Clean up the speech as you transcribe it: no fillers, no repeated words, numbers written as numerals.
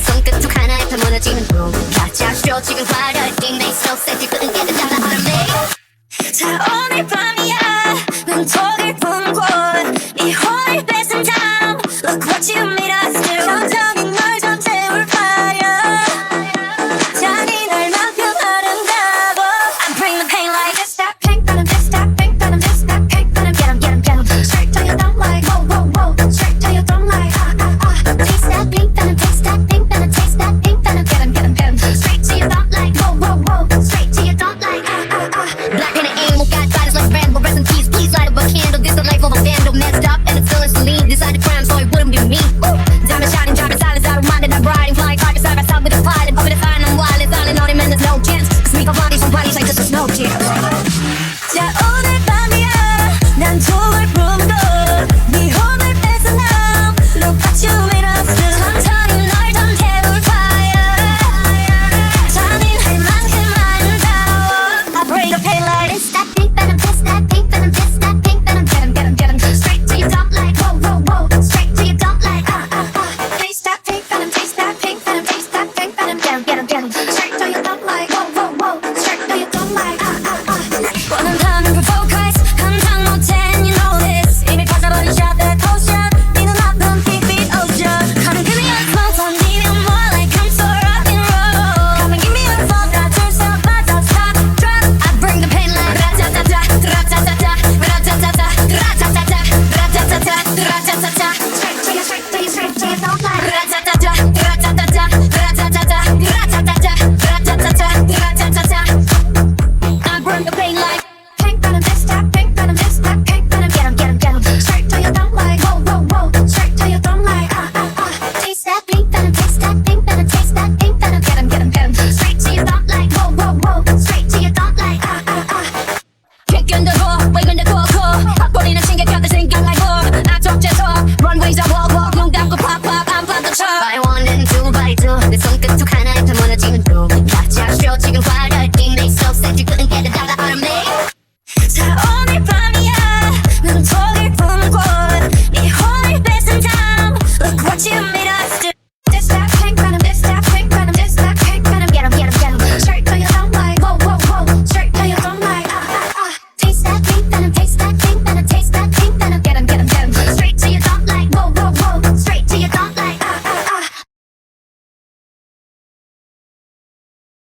그 손끝 툭 하나에 다 무너지는 로 가짜 쇼 지금 화려해 띵 so sexy couldn't get it out of me 자 오늘 밤이야 난 독을 품고 이 홀을 뺏은 다음 Look what you made us do 감정인 널 전체울 파려 잔인할 만큼 아름다워 I bring the pain like this that pink venom this that pink venom this that pink venom get 'em straight to your thumb like whoa whoa whoa straight to your thumb like taste that pink venom taste that pink venom taste that pink venom get 'em straight to your thumb like whoa whoa whoa straight to your thumb like black in the